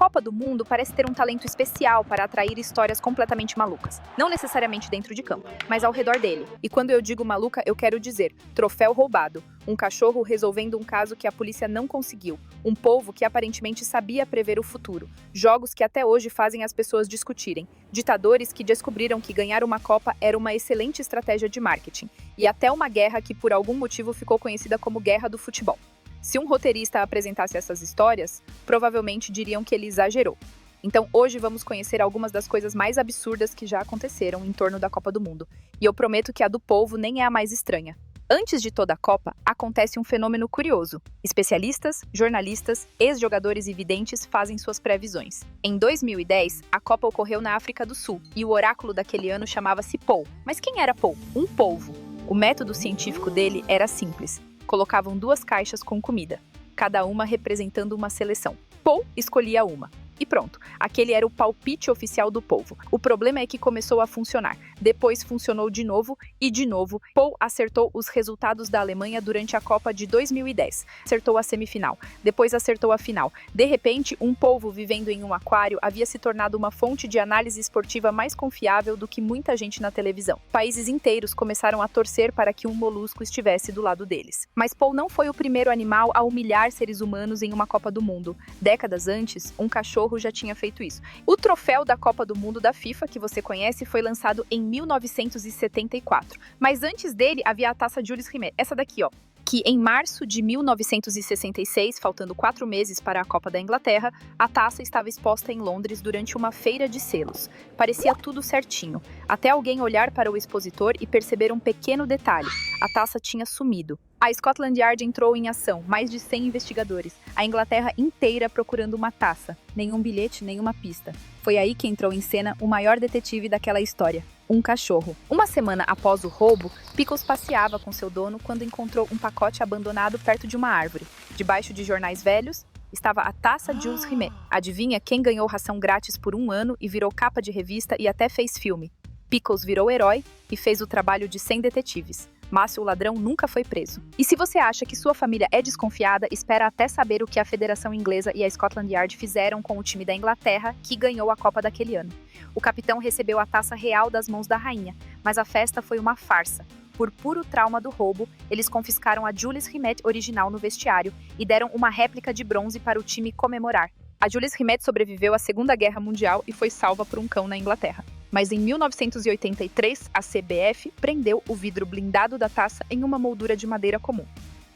Copa do Mundo parece ter um talento especial para atrair histórias completamente malucas. Não necessariamente dentro de campo, mas ao redor dele. E quando eu digo maluca, eu quero dizer troféu roubado, um cachorro resolvendo um caso que a polícia não conseguiu, um povo que aparentemente sabia prever o futuro, jogos que até hoje fazem as pessoas discutirem, ditadores que descobriram que ganhar uma Copa era uma excelente estratégia de marketing, e até uma guerra que por algum motivo ficou conhecida como Guerra do Futebol. Se um roteirista apresentasse essas histórias, provavelmente diriam que ele exagerou. Então hoje vamos conhecer algumas das coisas mais absurdas que já aconteceram em torno da Copa do Mundo, e eu prometo que a do povo nem é a mais estranha. Antes de toda a Copa, acontece um fenômeno curioso. Especialistas, jornalistas, ex-jogadores e videntes fazem suas previsões. Em 2010, a Copa ocorreu na África do Sul, e o oráculo daquele ano chamava-se Pou. Mas quem era Pou? Um polvo. O método científico dele era simples. Colocavam 2 caixas com comida, cada uma representando uma seleção. Pou escolhia uma. E pronto, aquele era o palpite oficial do povo. O problema é que começou a funcionar. Depois funcionou de novo e de novo. Pou acertou os resultados da Alemanha durante a Copa de 2010. Acertou a semifinal, depois acertou a final. De repente, um polvo vivendo em um aquário havia se tornado uma fonte de análise esportiva mais confiável do que muita gente na televisão. Países inteiros começaram a torcer para que um molusco estivesse do lado deles. Mas Pou não foi o primeiro animal a humilhar seres humanos em uma Copa do Mundo. Décadas antes, um cachorro já tinha feito isso. O troféu da Copa do Mundo da FIFA, que você conhece, foi lançado em 1974. Mas antes dele havia a taça Jules Rimet, essa daqui, ó, que em março de 1966, faltando 4 meses para a Copa da Inglaterra, a taça estava exposta em Londres durante uma feira de selos. Parecia tudo certinho, até alguém olhar para o expositor e perceber um pequeno detalhe: a taça tinha sumido. A Scotland Yard entrou em ação, mais de 100 investigadores, a Inglaterra inteira procurando uma taça. Nenhum bilhete, nenhuma pista. Foi aí que entrou em cena o maior detetive daquela história, um cachorro. Uma semana após o roubo, Pickles passeava com seu dono quando encontrou um pacote abandonado perto de uma árvore. Debaixo de jornais velhos, estava a taça Jules Rimet. Adivinha quem ganhou ração grátis por 1 ano e virou capa de revista e até fez filme? Pickles virou herói e fez o trabalho de 100 detetives. Mas o ladrão nunca foi preso. E se você acha que sua família é desconfiada, espera até saber o que a Federação Inglesa e a Scotland Yard fizeram com o time da Inglaterra, que ganhou a Copa daquele ano. O capitão recebeu a taça real das mãos da rainha, mas a festa foi uma farsa. Por puro trauma do roubo, eles confiscaram a Jules Rimet original no vestiário e deram uma réplica de bronze para o time comemorar. A Jules Rimet sobreviveu à Segunda Guerra Mundial e foi salva por um cão na Inglaterra. Mas em 1983, a CBF prendeu o vidro blindado da taça em uma moldura de madeira comum.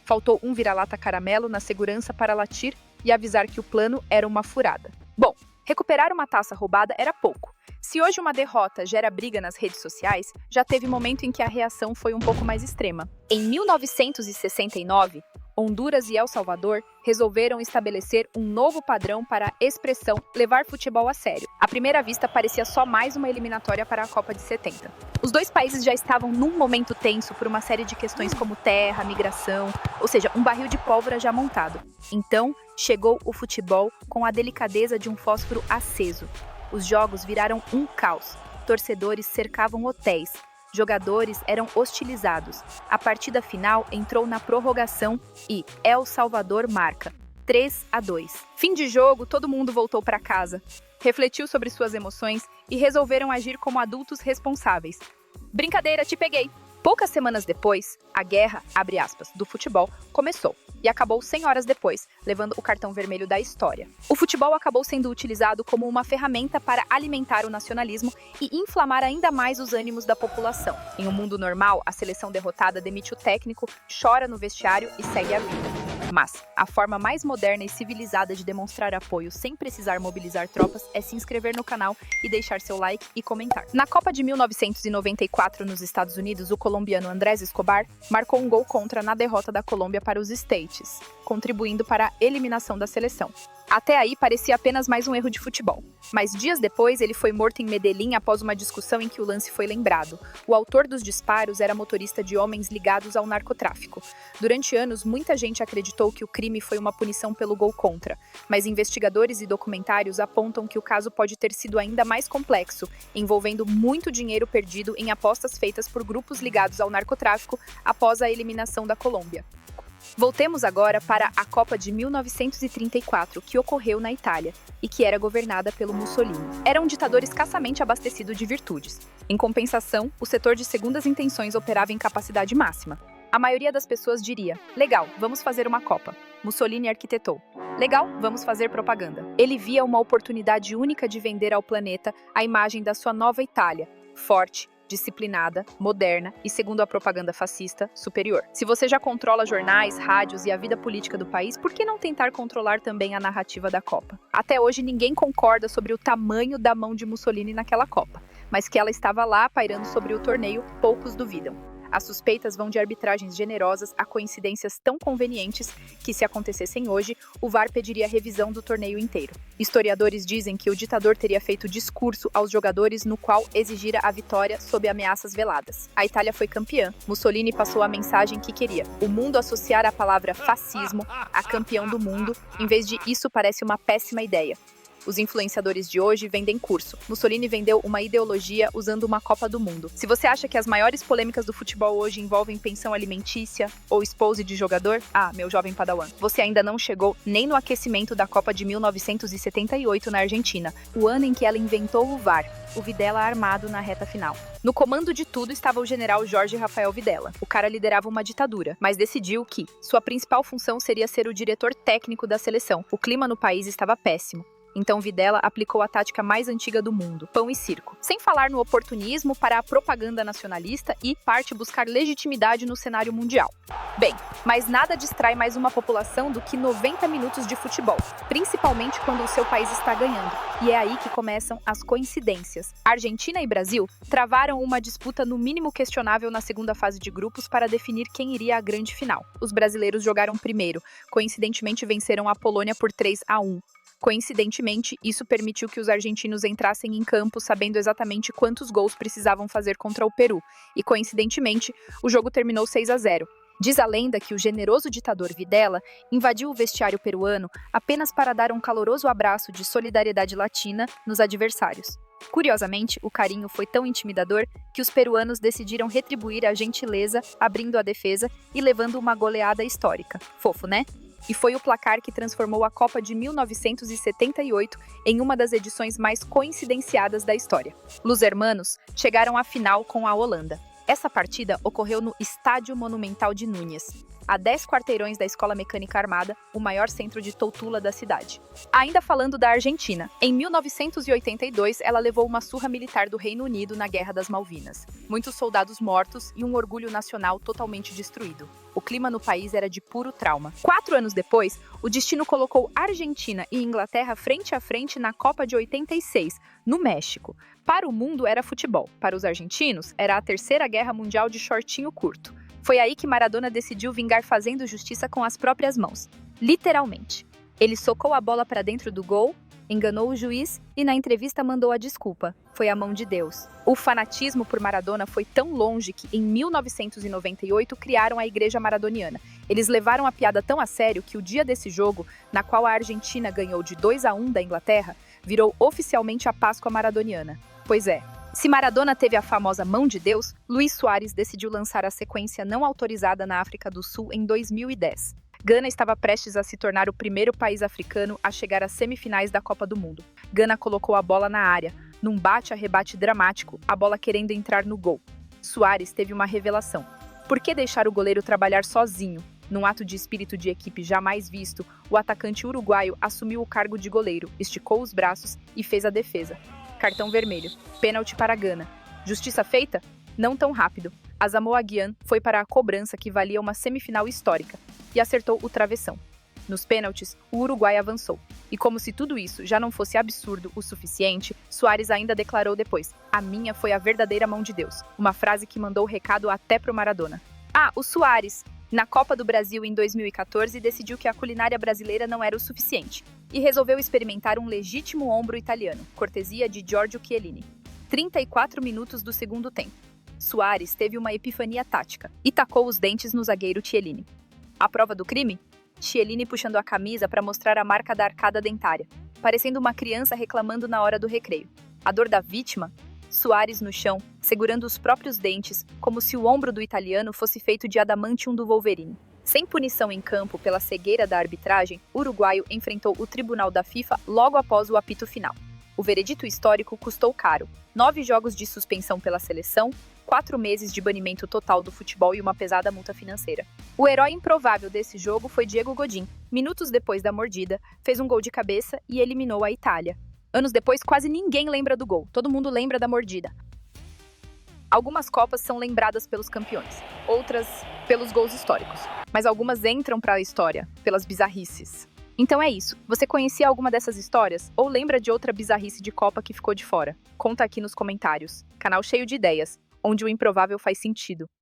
Faltou um vira-lata caramelo na segurança para latir e avisar que o plano era uma furada. Bom, recuperar uma taça roubada era pouco. Se hoje uma derrota gera briga nas redes sociais, já teve momento em que a reação foi um pouco mais extrema. Em 1969, Honduras e El Salvador resolveram estabelecer um novo padrão para a expressão levar futebol a sério. À primeira vista, parecia só mais uma eliminatória para a Copa de 70. Os 2 países já estavam num momento tenso por uma série de questões como terra, migração, ou seja, um barril de pólvora já montado. Então, chegou o futebol com a delicadeza de um fósforo aceso. Os jogos viraram um caos. Torcedores cercavam hotéis. Jogadores eram hostilizados. A partida final entrou na prorrogação e El Salvador marca 3-2. Fim de jogo, todo mundo voltou para casa, refletiu sobre suas emoções e resolveram agir como adultos responsáveis. Brincadeira, te peguei! Poucas semanas depois, a guerra, abre aspas, do futebol começou e acabou 100 horas depois, levando o cartão vermelho da história. O futebol acabou sendo utilizado como uma ferramenta para alimentar o nacionalismo e inflamar ainda mais os ânimos da população. Em um mundo normal, a seleção derrotada demite o técnico, chora no vestiário e segue a vida. Mas a forma mais moderna e civilizada de demonstrar apoio sem precisar mobilizar tropas é se inscrever no canal e deixar seu like e comentar. Na Copa de 1994 nos Estados Unidos, o colombiano Andrés Escobar marcou um gol contra na derrota da Colômbia para os States, contribuindo para a eliminação da seleção. Até aí parecia apenas mais um erro de futebol. Mas dias depois ele foi morto em Medellín após uma discussão em que o lance foi lembrado. O autor dos disparos era motorista de homens ligados ao narcotráfico. Durante anos, muita gente acreditou que o crime foi uma punição pelo gol contra, mas investigadores e documentários apontam que o caso pode ter sido ainda mais complexo, envolvendo muito dinheiro perdido em apostas feitas por grupos ligados ao narcotráfico após a eliminação da Colômbia. Voltemos agora para a Copa de 1934, que ocorreu na Itália e que era governada pelo Mussolini. Era um ditador escassamente abastecido de virtudes. Em compensação, o setor de segundas intenções operava em capacidade máxima. A maioria das pessoas diria: legal, vamos fazer uma Copa. Mussolini arquitetou. Legal, vamos fazer propaganda. Ele via uma oportunidade única de vender ao planeta a imagem da sua nova Itália, forte, disciplinada, moderna e, segundo a propaganda fascista, superior. Se você já controla jornais, rádios e a vida política do país, por que não tentar controlar também a narrativa da Copa? Até hoje ninguém concorda sobre o tamanho da mão de Mussolini naquela Copa, mas que ela estava lá pairando sobre o torneio, poucos duvidam. As suspeitas vão de arbitragens generosas a coincidências tão convenientes que, se acontecessem hoje, o VAR pediria a revisão do torneio inteiro. Historiadores dizem que o ditador teria feito discurso aos jogadores no qual exigira a vitória sob ameaças veladas. A Itália foi campeã. Mussolini passou a mensagem que queria: o mundo associar a palavra fascismo a campeão do mundo, em vez de isso parece uma péssima ideia. Os influenciadores de hoje vendem curso. Mussolini vendeu uma ideologia usando uma Copa do Mundo. Se você acha que as maiores polêmicas do futebol hoje envolvem pensão alimentícia ou esposa de jogador, meu jovem padawan, você ainda não chegou nem no aquecimento da Copa de 1978 na Argentina, o ano em que ela inventou o VAR, o Videla armado na reta final. No comando de tudo estava o general Jorge Rafael Videla. O cara liderava uma ditadura, mas decidiu que sua principal função seria ser o diretor técnico da seleção. O clima no país estava péssimo. Então Videla aplicou a tática mais antiga do mundo, pão e circo. Sem falar no oportunismo para a propaganda nacionalista e parte buscar legitimidade no cenário mundial. Bem, mas nada distrai mais uma população do que 90 minutos de futebol, principalmente quando o seu país está ganhando. E é aí que começam as coincidências. Argentina e Brasil travaram uma disputa no mínimo questionável na segunda fase de grupos para definir quem iria à grande final. Os brasileiros jogaram primeiro, coincidentemente venceram a Polônia por 3-1. Coincidentemente, isso permitiu que os argentinos entrassem em campo sabendo exatamente quantos gols precisavam fazer contra o Peru, e coincidentemente, o jogo terminou 6-0. Diz a lenda que o generoso ditador Videla invadiu o vestiário peruano apenas para dar um caloroso abraço de solidariedade latina nos adversários. Curiosamente, o carinho foi tão intimidador que os peruanos decidiram retribuir a gentileza, abrindo a defesa e levando uma goleada histórica. Fofo, né? E foi o placar que transformou a Copa de 1978 em uma das edições mais coincidenciadas da história. Los Hermanos chegaram à final com a Holanda. Essa partida ocorreu no Estádio Monumental de Núñez, a 10 quarteirões da Escola Mecânica Armada, o maior centro de toutula da cidade. Ainda falando da Argentina, em 1982 ela levou uma surra militar do Reino Unido na Guerra das Malvinas. Muitos soldados mortos e um orgulho nacional totalmente destruído. O clima no país era de puro trauma. 4 anos depois, o destino colocou Argentina e Inglaterra frente a frente na Copa de 86, no México. Para o mundo era futebol, para os argentinos era a Terceira Guerra Mundial de shortinho curto. Foi aí que Maradona decidiu vingar fazendo justiça com as próprias mãos. Literalmente. Ele socou a bola para dentro do gol, enganou o juiz e na entrevista mandou a desculpa. Foi a mão de Deus. O fanatismo por Maradona foi tão longe que, em 1998, criaram a Igreja Maradoniana. Eles levaram a piada tão a sério que o dia desse jogo, na qual a Argentina ganhou de 2-1 da Inglaterra, virou oficialmente a Páscoa Maradoniana. Pois é. Se Maradona teve a famosa mão de Deus, Luís Soares decidiu lançar a sequência não autorizada na África do Sul em 2010. Gana estava prestes a se tornar o primeiro país africano a chegar às semifinais da Copa do Mundo. Gana colocou a bola na área, num bate-arrebate dramático, a bola querendo entrar no gol. Soares teve uma revelação. Por que deixar o goleiro trabalhar sozinho? Num ato de espírito de equipe jamais visto, o atacante uruguaio assumiu o cargo de goleiro, esticou os braços e fez a defesa. Cartão vermelho. Pênalti para Gana. Justiça feita? Não tão rápido. Asamoah Gyan foi para a cobrança que valia uma semifinal histórica e acertou o travessão. Nos pênaltis, o Uruguai avançou. E como se tudo isso já não fosse absurdo o suficiente, Soares ainda declarou depois: "A minha foi a verdadeira mão de Deus." Uma frase que mandou o recado até pro Maradona. O Soares, na Copa do Brasil em 2014, decidiu que a culinária brasileira não era o suficiente e resolveu experimentar um legítimo ombro italiano, cortesia de Giorgio Chiellini. 34 minutos do segundo tempo. Soares teve uma epifania tática e tacou os dentes no zagueiro Chiellini. A prova do crime? Chiellini puxando a camisa para mostrar a marca da arcada dentária, parecendo uma criança reclamando na hora do recreio. A dor da vítima? Soares no chão, segurando os próprios dentes, como se o ombro do italiano fosse feito de adamantium do Wolverine. Sem punição em campo pela cegueira da arbitragem, o uruguaio enfrentou o tribunal da FIFA logo após o apito final. O veredito histórico custou caro: 9 jogos de suspensão pela seleção, 4 meses de banimento total do futebol e uma pesada multa financeira. O herói improvável desse jogo foi Diego Godin. Minutos depois da mordida, fez um gol de cabeça e eliminou a Itália. Anos depois, quase ninguém lembra do gol, todo mundo lembra da mordida. Algumas copas são lembradas pelos campeões, outras pelos gols históricos, mas algumas entram para a história pelas bizarrices. Então é isso. Você conhecia alguma dessas histórias? Ou lembra de outra bizarrice de Copa que ficou de fora? Conta aqui nos comentários. Canal cheio de ideias, onde o improvável faz sentido.